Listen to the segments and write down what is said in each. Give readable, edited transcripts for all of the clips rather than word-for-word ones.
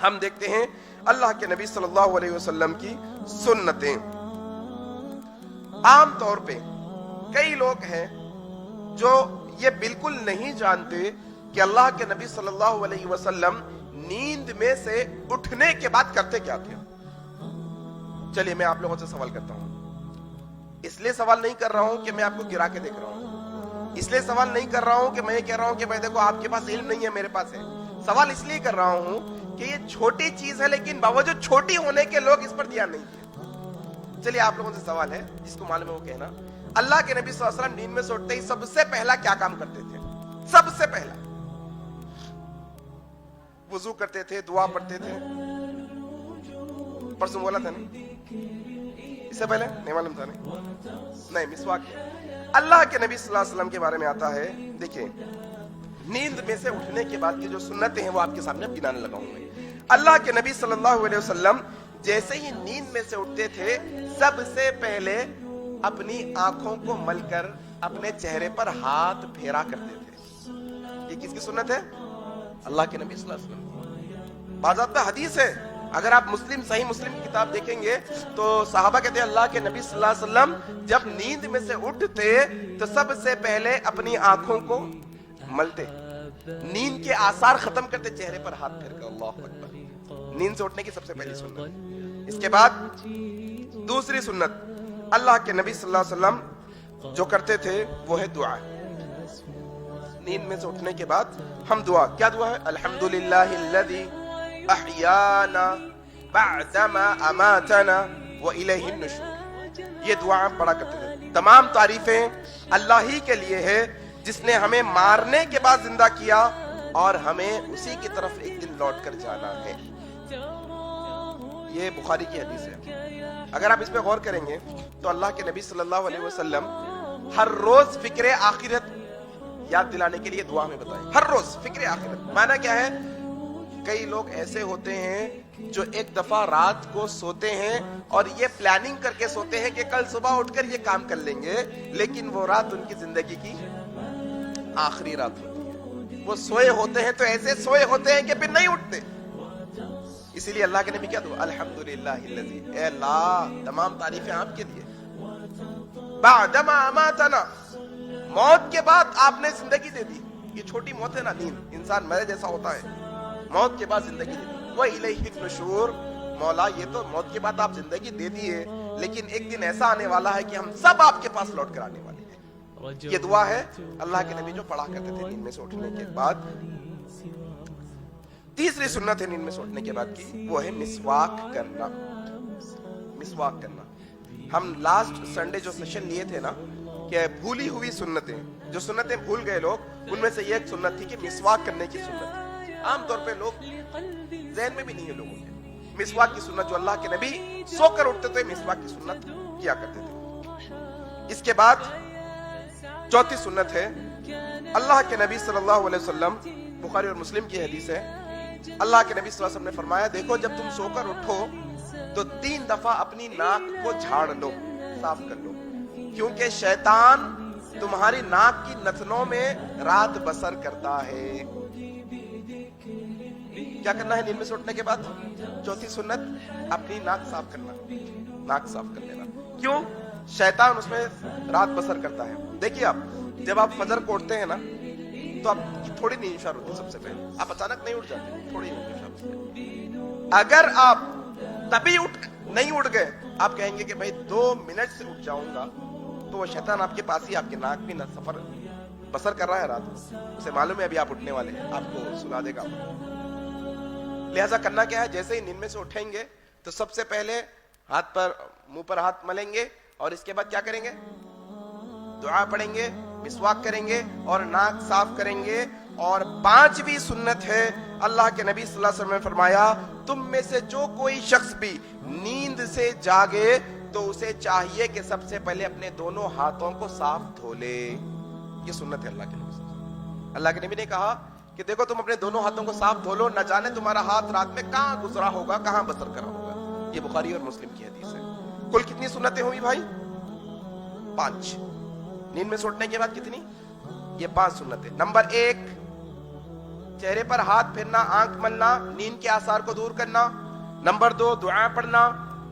ہم دیکھتے ہیں اللہ کے نبی صلی اللہ علیہ وسلم کی سنتیں. عام طور پہ کئی لوگ ہیں جو یہ بالکل نہیں جانتے کہ اللہ کے نبی صلی اللہ علیہ وسلم نیند میں سے اٹھنے کے بعد کرتے کیا تھے. چلیے میں آپ لوگوں سے سوال کرتا ہوں. اس لیے سوال نہیں کر رہا ہوں کہ میں آپ کو گرا کے دیکھ رہا ہوں, اس لیے سوال نہیں کر رہا ہوں کہ میں یہ کہہ رہا ہوں کہ میں دیکھو آپ کے پاس علم نہیں ہے, میرے پاس ہے. سوال اس لیے کر رہا ہوں کہ یہ چھوٹی چیز ہے, لیکن باوجود چھوٹی ہونے کے لوگ اس پر دھیان نہیں دیتے. چلیے آپ لوگوں سے سوال ہے, جس کو معلوم ہے وہ کہنا. اللہ کے نبی صلی اللہ علیہ وسلم نیند میں سے اٹھتے ہی سب سے پہلا کیا کام کرتے تھے؟ سب سے پہلا وضو کرتے تھے, دعا پڑھتے تھے. پرسوں بولا تھا نا, اس سے پہلے نہیں معلوم تھا نہیں, مسواک. اللہ کے نبی صلی اللہ علیہ وسلم کے بارے میں آتا ہے, دیکھیں نیند میں سے اٹھنے کے بعد کی جو سنتیں ہیں وہ آپ کے سامنے گنانے لگا ہوں میں. اللہ کے نبی صلی اللہ علیہ وسلم جیسے ہی نیند میں سے اٹھتے تھے سب سے پہلے اپنی آنکھوں کو مل کر اپنے چہرے پر ہاتھ پھیرا کرتے تھے. یہ کس کی سنت ہے؟ اللہ کے نبی صلی اللہ علیہ وسلم. باضابطہ حدیث ہے, اگر آپ صحیح مسلم کی کتاب دیکھیں گے تو صحابہ کہتے ہیں اللہ کے نبی صلی اللہ علیہ وسلم جب نیند میں سے اٹھتے تو سب سے پہلے اپنی آنکھوں کو ملتے, نیند کے آثار ختم کرتے, چہرے پر ہاتھ پھیر کر. اللہ اکبر. نیند سے اٹھنے کی سب سے پہلی سنت. اس کے بعد دوسری سنت اللہ کے نبی صلی اللہ علیہ وسلم جو کرتے تھے وہ ہے دعا. نیند میں سے اٹھنے کے بعد ہم دعا, کیا دعا ہے؟ الحمدللہ الذی احیانا بعدما اماتنا والیہ النشور. یہ دعا پڑھا کرتے تھے. تمام تعریفیں اللہ ہی کے لیے ہے جس نے ہمیں مارنے کے بعد زندہ کیا اور ہمیں اسی کی طرف ایک دن لوٹ کر جانا ہے. یہ بخاری کی حدیث ہے. اگر آپ اس پہ غور کریں گے تو اللہ کے نبی صلی اللہ علیہ وسلم ہر روز فکر آخرت یاد دلانے کے لیے دعا میں بتائیں. ہر روز فکر آخرت معنی کیا ہے؟ کئی لوگ ایسے ہوتے ہیں جو ایک دفعہ رات کو سوتے ہیں اور یہ پلاننگ کر کے سوتے ہیں کہ کل صبح اٹھ کر یہ کام کر لیں گے, لیکن وہ رات ان کی زندگی کی آخری رات ہوتی ہے. وہ سوئے ہوتے ہیں تو ایسے سوئے ہوتے ہیں کہ پھر نہیں اٹھتے. اسی لیے اللہ کے نبی کیا دعا؟ الحمدللہ الذی, اے اللہ تمام تعریفیں آپ کے لیے, بعدما اماتنا, موت کے بعد آپ نے زندگی دے دی. یہ چھوٹی موت ہے نا, نیند, انسان مرے جیسا ہوتا ہے, موت کے بعد زندگی دے دی. وَإِلَيْهِ النُّشُورُ, مولا یہ تو موت کے بعد آپ زندگی دے دیے, لیکن ایک دن ایسا آنے والا ہے کہ ہم سب آپ کے پاس لوٹ کر آنے والے ہیں. یہ دعا ہے اللہ کے نبی جو پڑھا کرتے تھے نیند میں سے اٹھنے کے بعد. تیسری سنت ہے نیند میں سے اٹھنے کے بعد کی, وہ ہے مسواک کرنا. مسواک کرنا. ہم لاسٹ سنڈے جو سیشن لیے تھے نا کہ بھولی ہوئی سنتیں, جو سنتیں بھول گئے لوگ, ان میں سے یہ ایک سنت تھی کہ مسواک کرنے کی سنت. عام طور پہ لوگ ذہن میں بھی نہیں ہے لوگوں کے مسواک کی سنت, جو اللہ کے نبی سو کر اٹھتے تھے مسواک کی سنت کیا کرتے تھے. اس کے بعد چوتھی سنت ہے اللہ کے نبی صلی اللہ علیہ وسلم, بخاری اور مسلم کی حدیث ہے, اللہ کے نبی صلی اللہ علیہ وسلم نے فرمایا دیکھو جب تم سو کر اٹھو تو 3 دفعہ اپنی ناک کو جھاڑ لو, صاف کر لو, کیونکہ شیطان تمہاری ناک کی نتنوں میں رات بسر کرتا ہے. کیا کرنا ہے نیند میں سے اٹھنے کے بعد؟ چوتھی سنت اپنی ناک صاف کرنا, ناک صاف کر لینا. کیوں؟ شیطان اس میں رات بسر کرتا ہے. دیکھیے آپ جب آپ فجر کو اٹھتے ہیں نا تو آپ کی تھوڑی نیند شروع ہوتی ہے. سب سے پہلے آپ اچانک نہیں اٹھ جاتے, تھوڑی نیند شروع ہوتی ہے. اگر آپ تبھی نہیں اٹھ گئے, آپ کہیں گے کہ بھائی 2 منٹ سے اٹھ جاؤں گا, تو وہ شیطان آپ کے پاس ہی آپ کے ناک بھی سفر بسر کر رہا ہے رات, اسے معلوم ہے ابھی آپ اٹھنے والے ہیں, آپ کو سلا دے گا. لہذا کرنا کیا ہے, جیسے ہی نیند میں سے اٹھیں گے تو سب سے پہلے ہاتھ پر, منہ پر ہاتھ ملیں گے, اور اس کے بعد کیا کریں گے؟ دعا پڑھیں گے, مسواک کریں گے اور ناک صاف کریں گے. اور 5ویں سنت ہے اللہ کے نبی صلی اللہ علیہ وسلم نے فرمایا تم میں سے جو کوئی شخص بھی نیند سے جاگے تو اسے چاہیے کہ سب سے پہلے اپنے دونوں ہاتھوں کو صاف دھو لے. یہ سنت ہے اللہ کے نبی صلی اللہ علیہ وسلم. اللہ کے نبی نے کہا کہ دیکھو تم اپنے دونوں ہاتھوں کو صاف دھو لو, نہ جانے تمہارا ہاتھ رات میں کہاں گزرا ہوگا, کہاں بسر کرا ہوگا. یہ بخاری اور مسلم کی حدیث ہے. کل کتنی سنتیں ہوئی بھائی؟ 5. نیند میں سے اٹھنے کے بعد کتنی؟ یہ 5 سنتیں. نمبر 1 چہرے پر ہاتھ پھیرنا، آنکھ ملنا، نیند کے آثار کو دور کرنا۔ نمبر 2 دعا پڑھنا۔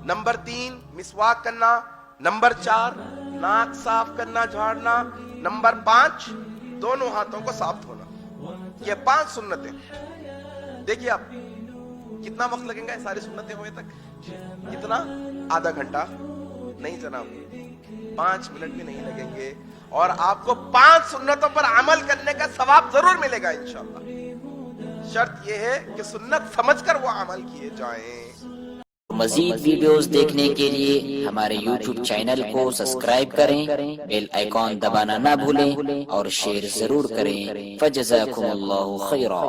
نمبر 3 مسواک کرنا۔ نمبر 4 ناک صاف کرنا، جھاڑنا۔ نمبر 5 دونوں ہاتھوں کو صاف دھونا۔ یہ 5 سنتیں۔ دیکھیے آپ کتنا وقت لگیں گا یہ ساری سنتیں ہوئے تک؟ کتنا؟ آدھا گھنٹہ نہیں جناب، 5 منٹ بھی نہیں لگیں گے، اور آپ کو 5 سنتوں پر عمل کرنے کا ثواب ضرور ملے گا انشاءاللہ۔ شرط یہ ہے کہ سنت سمجھ کر وہ عمل کیے جائیں۔ مزید ویڈیوز دیکھنے کے لیے ہمارے یوٹیوب چینل کو سبسکرائب کریں، بیل آئیکن دبانا نہ بھولیں اور شیئر ضرور کریں۔ فجزاکم اللہ خیرا۔